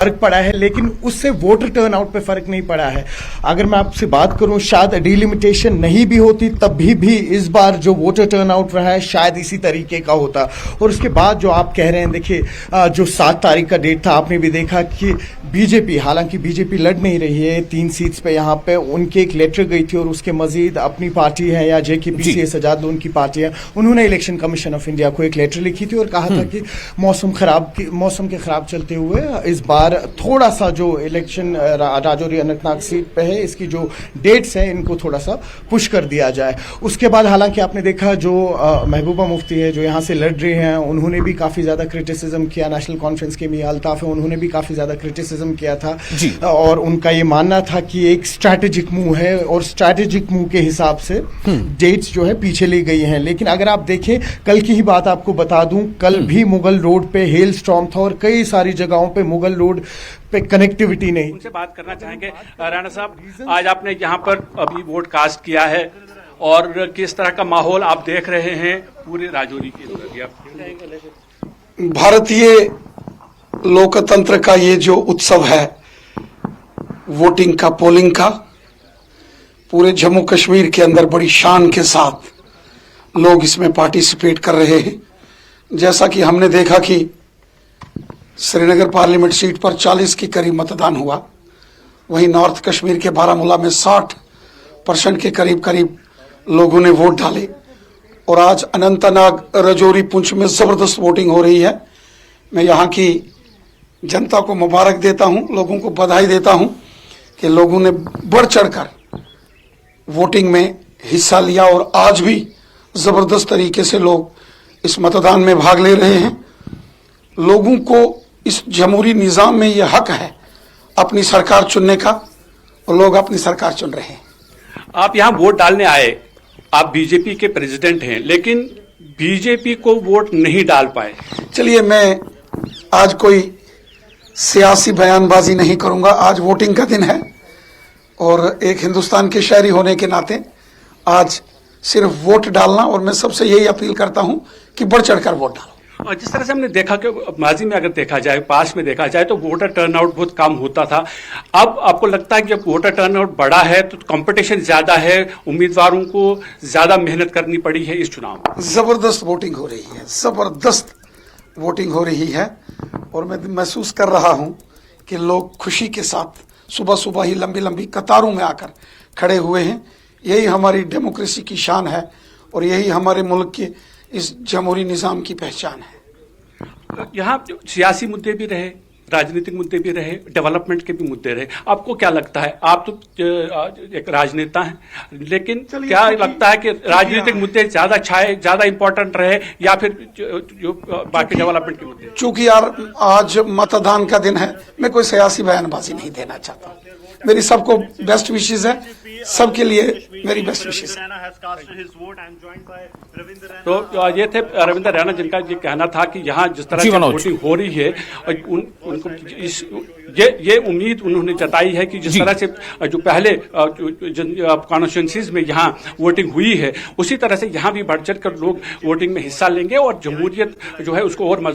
फर्क पड़ा है, लेकिन उससे वोटर टर्नआउट पे फर्क नहीं पड़ा है। अगर मैं आपसे बात करूं, शायद डिलिमिटेशन नहीं भी होती तब भी इस बार जो वोटर टर्नआउट रहा है शायद इसी तरीके का होता। और उसके बाद जो आप कह रहे हैं, देखिए जो 7 तारीख का डेट था, आपने भी देखा कि बीजेपी, हालांकि बीजेपी लड़ नहीं रही है 3 सीट्स पे, यहाँ पे उनकी एक लेटर गई थी और उसके मजीद अपनी पार्टी है या JKPC सजाद उनकी पार्टी है, उन्होंने इलेक्शन कमीशन ऑफ इंडिया को एक लेटर लिखी थी और कहा था कि मौसम के खराब चलते हुए इस बार थोड़ा सा जो इलेक्शन राजौरी अनंतनाग सीट पे है, इसकी जो डेट्स हैं इनको थोड़ा सा पुश कर दिया जाए। उसके बाद हालांकि आपने देखा जो महबूबा मुफ्ती है जो यहाँ से लड़ रहे हैं, उन्होंने भी काफी ज्यादा क्रिटिसिज्म किया। नेशनल कॉन्फ्रेंस के मियां अल्ताफ है, उन्होंने भी काफी ज्यादा क्रिटिसिज्म किया था और उनका ये मानना था कि एक स्ट्रैटेजिक मूव है और स्ट्रैटेजिक मूव के हिसाब से डेट्स जो है पीछे ली गई हैं। लेकिन अगर आप देखें, कल की ही बात आपको बता दूं, कल भी मुगल रोड पे हेल स्टॉर्म था और कई सारी जगहों पे मुगल रोड पे कनेक्टिविटी नहीं। उनसे बात करना चाहेंगे राणा साहब, आज आपने यहाँ पर अभी वोट कास्ट किया है और किस तरह का माहौल आप देख रहे हैं पूरे राजौरी के अंदर? भारतीय लोकतंत्र का ये जो उत्सव है वोटिंग का, पोलिंग का, पूरे जम्मू कश्मीर के अंदर बड़ी शान के साथ लोग इसमें पार्टिसिपेट कर रहे हैं। जैसा कि हमने देखा कि श्रीनगर पार्लियामेंट सीट पर 40 के करीब मतदान हुआ, वहीं नॉर्थ कश्मीर के बारामूला में 60% के करीब लोगों ने वोट डाले और आज अनंतनाग, राजौरी, पुंछ में जबरदस्त वोटिंग हो रही है। मैं यहाँ की जनता को मुबारक देता हूँ, लोगों को बधाई देता हूँ कि लोगों ने बढ़ चढ़कर वोटिंग में हिस्सा लिया और आज भी जबरदस्त तरीके से लोग इस मतदान में भाग ले रहे हैं। लोगों को इस जमहूरी निजाम में यह हक है अपनी सरकार चुनने का और लोग अपनी सरकार चुन रहे हैं। आप यहाँ वोट डालने आए, आप बीजेपी के प्रेसिडेंट हैं, लेकिन बीजेपी को वोट नहीं डाल पाए। चलिए, मैं आज कोई सियासी बयानबाजी नहीं करूंगा। आज वोटिंग का दिन है और एक हिंदुस्तान के शहरी होने के नाते आज सिर्फ वोट डालना, और मैं सबसे यही अपील करता हूं कि बढ़ चढ़कर वोट डालो। और जिस तरह से हमने देखा कि माजी में अगर देखा जाए, पास में देखा जाए तो वोटर टर्नआउट बहुत कम होता था। अब आपको लगता है कि जब वोटर टर्नआउट बढ़ा है तो कंपटीशन ज्यादा है, उम्मीदवारों को ज्यादा मेहनत करनी पड़ी है इस चुनाव में? जबरदस्त वोटिंग हो रही है, जबरदस्त वोटिंग हो रही है और मैं महसूस कर रहा हूं कि लोग खुशी के साथ सुबह सुबह ही लंबी लंबी कतारों में आकर खड़े हुए हैं। यही हमारी डेमोक्रेसी की शान है और यही हमारे मुल्क के इस जमहूरी निजाम की पहचान है। यहाँ सियासी मुद्दे भी रहे, राजनीतिक मुद्दे भी रहे, डेवलपमेंट के भी मुद्दे रहे। आपको क्या लगता है, आप तो एक राजनेता हैं, लेकिन क्या लगता है कि राजनीतिक मुद्दे ज्यादा छाए, ज्यादा इंपॉर्टेंट रहे या फिर जो बाकी डेवलपमेंट के मुद्दे? चूंकि यार आज मतदान का दिन है, मैं कोई सियासी बयानबाजी नहीं देना चाहता। मेरी सबको बेस्ट विशेष है, सबके लिए मेरी बेस्ट विशेष है। तो ये थे रविंद्र रैना, जिनका ये कहना था कि यहाँ जिस तरह से वोटिंग हो रही है उनको ये उम्मीद उन्होंने जताई है कि जिस तरह से जो पहले कॉन्स्टिट्यूंसीज में यहाँ वोटिंग हुई है उसी तरह से यहाँ भी बढ़ चढ़ कर लोग वोटिंग में हिस्सा लेंगे और जमहूरियत जो है उसको और